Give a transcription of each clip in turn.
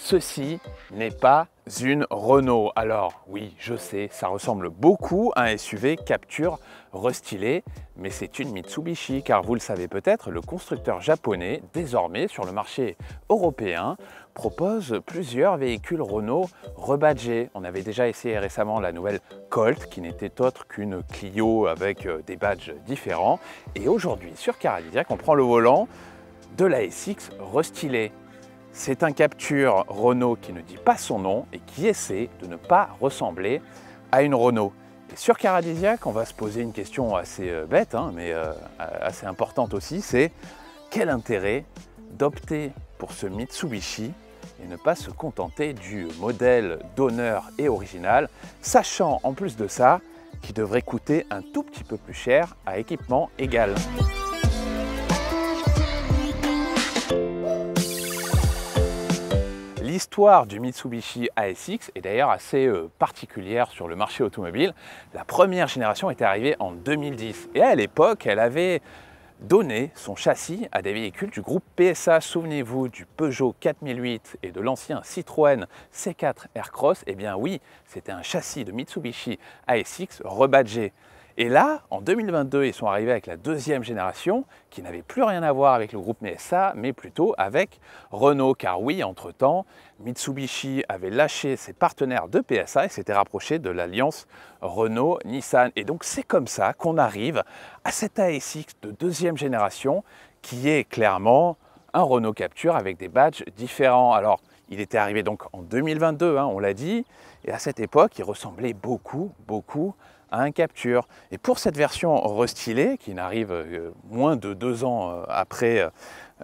Ceci n'est pas une Renault. Alors oui, je sais, ça ressemble beaucoup à un SUV Captur restylé, mais c'est une Mitsubishi, car vous le savez peut-être, le constructeur japonais, désormais sur le marché européen, propose plusieurs véhicules Renault rebadgés. On avait déjà essayé récemment la nouvelle Colt, qui n'était autre qu'une Clio avec des badges différents. Et aujourd'hui, sur Caradisiac, on prend le volant de la SX restylée. C'est un Captur Renault qui ne dit pas son nom et qui essaie de ne pas ressembler à une Renault. Et sur Caradisiac, on va se poser une question assez bête, mais assez importante aussi, c'est quel intérêt d'opter pour ce Mitsubishi et ne pas se contenter du modèle d'honneur et original, sachant en plus de ça qu'il devrait coûter un tout petit peu plus cher à équipement égal. L'histoire du Mitsubishi ASX est d'ailleurs assez particulière sur le marché automobile. La première génération était arrivée en 2010 et à l'époque, elle avait donné son châssis à des véhicules du groupe PSA. Souvenez-vous du Peugeot 4008 et de l'ancien Citroën C4 Aircross. Eh bien oui, c'était un châssis de Mitsubishi ASX rebadgé. Et là, en 2022, ils sont arrivés avec la deuxième génération qui n'avait plus rien à voir avec le groupe PSA, mais plutôt avec Renault. Car oui, entre-temps, Mitsubishi avait lâché ses partenaires de PSA et s'était rapproché de l'alliance Renault-Nissan. Et donc c'est comme ça qu'on arrive à cet ASX de deuxième génération qui est clairement un Renault Captur avec des badges différents. Alors, il était arrivé donc en 2022, on l'a dit, et à cette époque, il ressemblait beaucoup à un Captur. Et pour cette version restylée, qui n'arrive moins de 2 ans après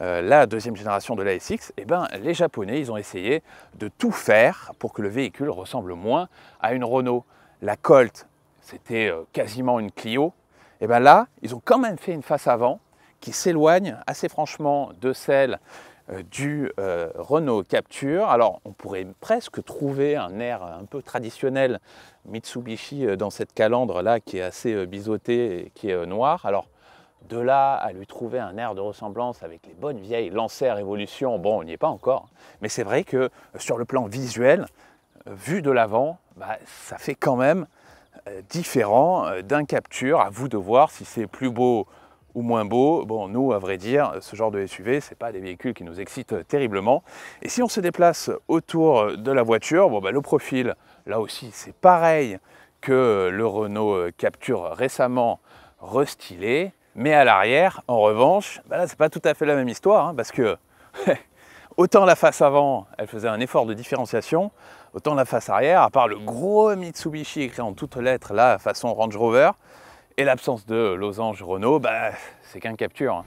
la deuxième génération de l'ASX, eh ben, les Japonais ils ont essayé de tout faire pour que le véhicule ressemble moins à une Renault. La Colt, c'était quasiment une Clio. Et bien là, ils ont quand même fait une face avant qui s'éloigne assez franchement de celle du Renault Captur. Alors on pourrait presque trouver un air un peu traditionnel Mitsubishi dans cette calandre là qui est assez biseautée et qui est noire. Alors de là à lui trouver un air de ressemblance avec les bonnes vieilles Lancer Evolution, bon on n'y est pas encore, mais c'est vrai que sur le plan visuel, vu de l'avant, ça fait quand même différent d'un Captur. À vous de voir si c'est plus beau ou moins beau. Bon, nous, à vrai dire, ce genre de SUV, ce n'est pas des véhicules qui nous excitent terriblement. Et si on se déplace autour de la voiture, le profil, là aussi, c'est pareil que le Renault Captur récemment restylé. Mais à l'arrière, en revanche, là, c'est pas tout à fait la même histoire, parce que autant la face avant, elle faisait un effort de différenciation, autant la face arrière, à part le gros Mitsubishi écrit en toutes lettres, là, façon Range Rover, et l'absence de losange Renault, c'est qu'un Captur.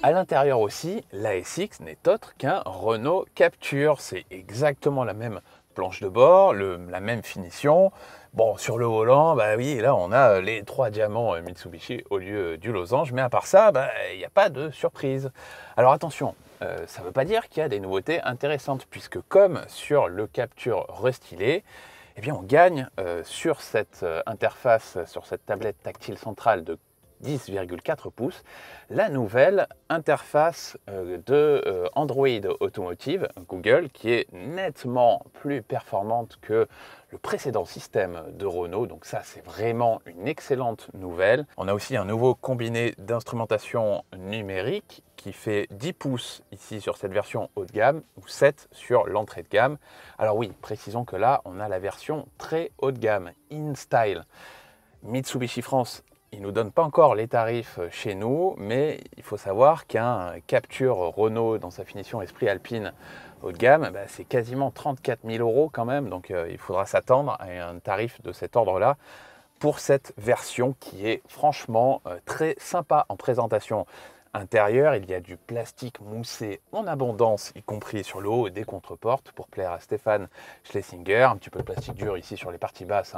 À l'intérieur aussi, l'ASX n'est autre qu'un Renault Captur. C'est exactement la même planche de bord, la même finition. Bon, sur le volant, oui, là on a les 3 diamants Mitsubishi au lieu du losange, mais à part ça, il n'y a pas de surprise. Alors attention, ça ne veut pas dire qu'il y a des nouveautés intéressantes, puisque comme sur le Captur restylé, eh bien on gagne sur cette interface, sur cette tablette tactile centrale de 10,4 pouces, la nouvelle interface de Android Automotive Google, qui est nettement plus performante que le précédent système de Renault. Donc ça, c'est vraiment une excellente nouvelle. On a aussi un nouveau combiné d'instrumentation numérique qui fait 10 pouces ici sur cette version haut de gamme ou 7 sur l'entrée de gamme. Alors oui, précisons que là, on a la version très haut de gamme, InStyle. Mitsubishi France, il ne nous donne pas encore les tarifs chez nous, mais il faut savoir qu'un Captur Renault dans sa finition Esprit Alpine haut de gamme, c'est quasiment 34 000 € quand même, donc il faudra s'attendre à un tarif de cet ordre-là pour cette version qui est franchement très sympa en présentation. Intérieur, il y a du plastique moussé en abondance, y compris sur le haut des contreportes, pour plaire à Stéphane Schlesinger. Un petit peu de plastique dur ici sur les parties basses,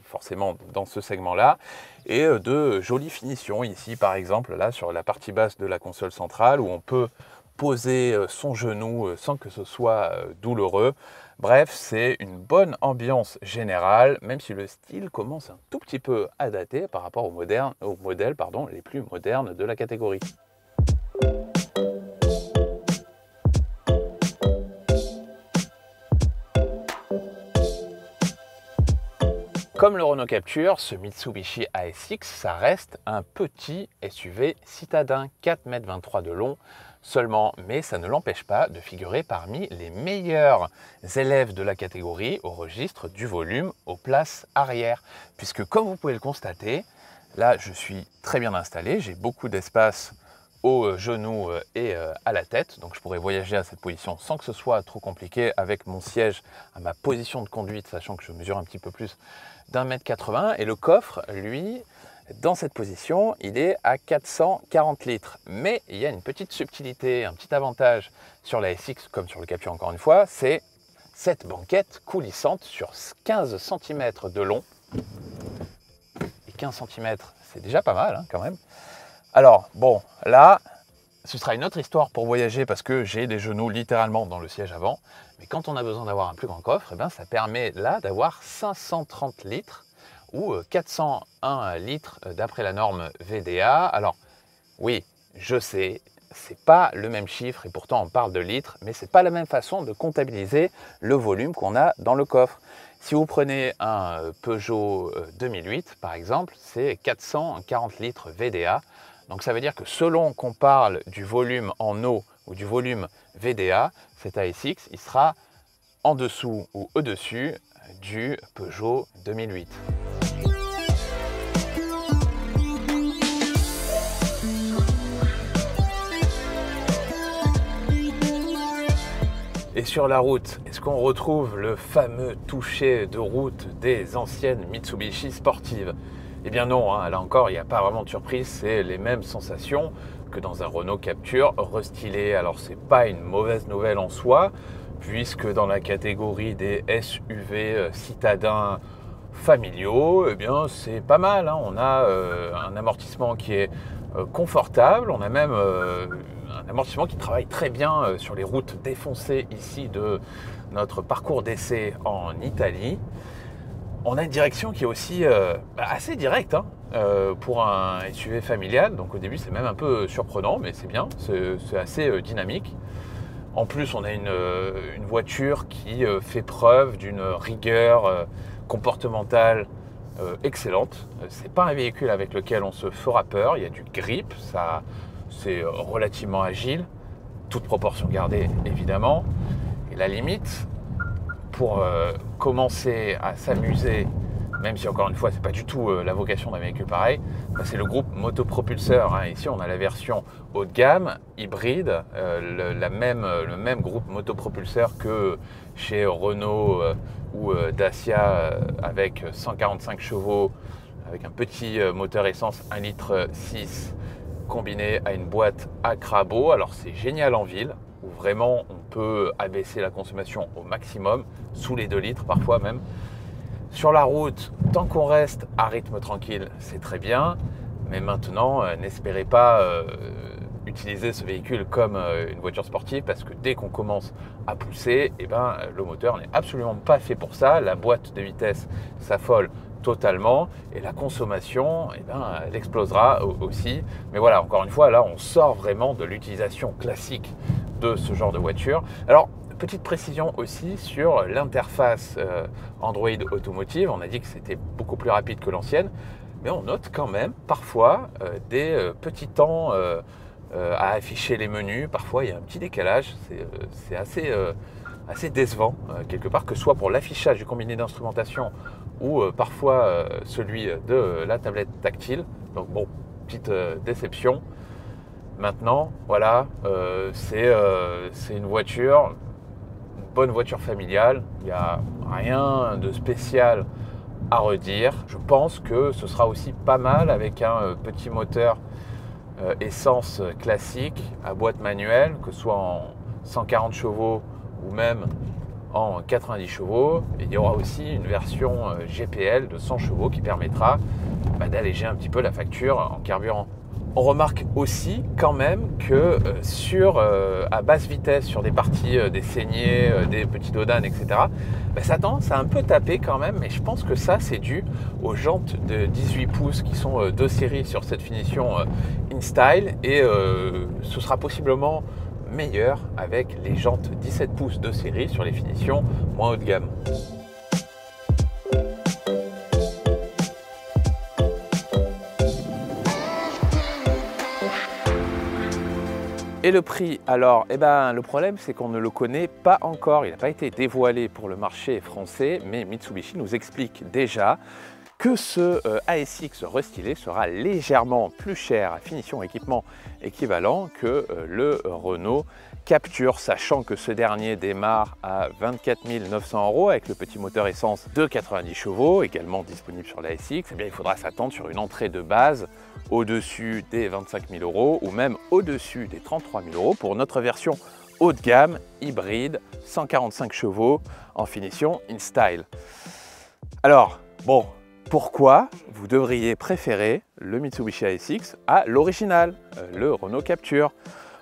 forcément dans ce segment-là. Et de jolies finitions ici, par exemple, là sur la partie basse de la console centrale, où on peut poser son genou sans que ce soit douloureux. Bref, c'est une bonne ambiance générale, même si le style commence un tout petit peu à dater par rapport aux modèles les plus modernes de la catégorie. Comme le Renault Captur, ce Mitsubishi ASX, ça reste un petit SUV citadin, 4,23 m de long seulement, mais ça ne l'empêche pas de figurer parmi les meilleurs élèves de la catégorie au registre du volume aux places arrière. Puisque comme vous pouvez le constater, là je suis très bien installé, j'ai beaucoup d'espace aux genoux et à la tête, donc je pourrais voyager à cette position sans que ce soit trop compliqué avec mon siège à ma position de conduite, sachant que je mesure un petit peu plus d'1,80 m, et le coffre, lui, dans cette position, il est à 440 litres. Mais il y a une petite subtilité, un petit avantage sur la SX, comme sur le Captur encore une fois, c'est cette banquette coulissante sur 15 cm de long. Et 15 cm, c'est déjà pas mal quand même. Alors, bon, là, ce sera une autre histoire pour voyager parce que j'ai les genoux littéralement dans le siège avant. Mais quand on a besoin d'avoir un plus grand coffre, eh bien, ça permet là d'avoir 530 litres ou 401 litres d'après la norme VDA. Alors, oui, je sais, c'est pas le même chiffre et pourtant on parle de litres, mais c'est pas la même façon de comptabiliser le volume qu'on a dans le coffre. Si vous prenez un Peugeot 2008 par exemple, c'est 440 litres VDA. Donc ça veut dire que selon qu'on parle du volume en eau ou du volume VDA, cet ASX, il sera en dessous ou au-dessus du Peugeot 2008. Et sur la route, est-ce qu'on retrouve le fameux toucher de route des anciennes Mitsubishi sportives? Eh bien non, là encore, il n'y a pas vraiment de surprise, c'est les mêmes sensations que dans un Renault Captur restylé. Alors c'est pas une mauvaise nouvelle en soi, puisque dans la catégorie des SUV citadins familiaux, eh bien c'est pas mal. On a un amortissement qui est confortable, on a même un amortissement qui travaille très bien sur les routes défoncées ici de notre parcours d'essai en Italie. On a une direction qui est aussi assez directe pour un SUV familial. Donc au début c'est même un peu surprenant, mais c'est bien, c'est assez dynamique. En plus on a une voiture qui fait preuve d'une rigueur comportementale excellente. C'est pas un véhicule avec lequel on se fera peur, il y a du grip, c'est relativement agile, toute proportion gardée évidemment. Et la limite, pour commencer à s'amuser, même si encore une fois c'est pas du tout la vocation d'un véhicule pareil, c'est le groupe motopropulseur. Ici on a la version haut de gamme, hybride, le même groupe motopropulseur que chez Renault ou Dacia avec 145 chevaux, avec un petit moteur essence 1,6 litre combiné à une boîte à crabot. Alors c'est génial en ville, où vraiment on peut abaisser la consommation au maximum, sous les 2 litres parfois même. Sur la route, tant qu'on reste à rythme tranquille, c'est très bien, mais maintenant n'espérez pas utiliser ce véhicule comme une voiture sportive, parce que dès qu'on commence à pousser, le moteur n'est absolument pas fait pour ça, la boîte de vitesse s'affole totalement et la consommation elle explosera aussi. Mais voilà, encore une fois, là on sort vraiment de l'utilisation classique de ce genre de voiture. Alors petite précision aussi sur l'interface Android Automotive, on a dit que c'était beaucoup plus rapide que l'ancienne, mais on note quand même parfois des petits temps à afficher les menus. Parfois il y a un petit décalage, c'est assez décevant quelque part, que ce soit pour l'affichage du combiné d'instrumentation ou parfois celui de la tablette tactile. Donc bon, petite déception. Maintenant, voilà, c'est une voiture, une bonne voiture familiale, il n'y a rien de spécial à redire. Je pense que ce sera aussi pas mal avec un petit moteur essence classique à boîte manuelle, que ce soit en 140 chevaux ou même en 90 chevaux. Et il y aura aussi une version GPL de 100 chevaux qui permettra d'alléger un petit peu la facture en carburant. On remarque aussi quand même que à basse vitesse, sur des parties des saignées, des petits dodanes, etc., ça a tendance à un peu taper quand même, mais je pense que ça c'est dû aux jantes de 18 pouces qui sont de série sur cette finition InStyle, et ce sera possiblement meilleur avec les jantes 17 pouces de série sur les finitions moins haut de gamme. Et le prix, alors, le problème c'est qu'on ne le connaît pas encore, il n'a pas été dévoilé pour le marché français, mais Mitsubishi nous explique déjà que ce ASX restylé sera légèrement plus cher à finition équipement équivalent que le Renault Captur, sachant que ce dernier démarre à 24 900 € avec le petit moteur essence de 90 chevaux, également disponible sur l'ASX. Eh bien, il faudra s'attendre sur une entrée de base au-dessus des 25 000 € ou même au-dessus des 33 000 € pour notre version haut de gamme, hybride, 145 chevaux en finition InStyle. Alors, bon, pourquoi vous devriez préférer le Mitsubishi ASX à l'original, le Renault Captur?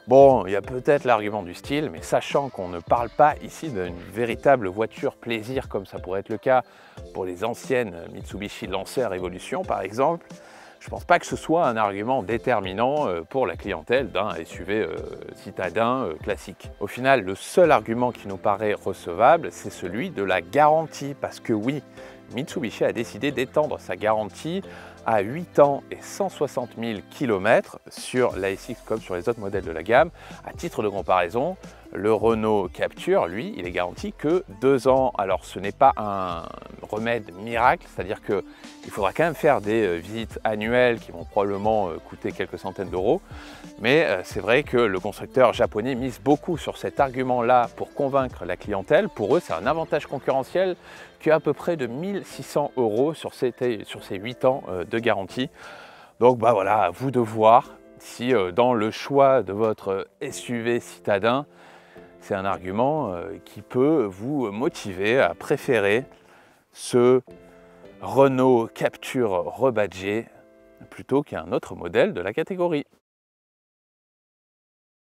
Bon, il y a peut-être l'argument du style, mais sachant qu'on ne parle pas ici d'une véritable voiture plaisir comme ça pourrait être le cas pour les anciennes Mitsubishi Lancer Evolution par exemple, je ne pense pas que ce soit un argument déterminant pour la clientèle d'un SUV citadin classique. Au final, le seul argument qui nous paraît recevable, c'est celui de la garantie, parce que oui, Mitsubishi a décidé d'étendre sa garantie à 8 ans et 160 000 km sur l'ASX comme sur les autres modèles de la gamme. À titre de comparaison, le Renault Captur, lui, il est garanti que 2 ans. Alors ce n'est pas un remède miracle, c'est-à-dire qu'il faudra quand même faire des visites annuelles qui vont probablement coûter quelques centaines d'euros. Mais c'est vrai que le constructeur japonais mise beaucoup sur cet argument-là pour convaincre la clientèle. Pour eux, c'est un avantage concurrentiel qui est à peu près de 1 600 € sur ces 8 ans de garantie. Donc voilà, à vous de voir si dans le choix de votre SUV citadin, c'est un argument qui peut vous motiver à préférer ce Renault Captur rebadgé plutôt qu'un autre modèle de la catégorie.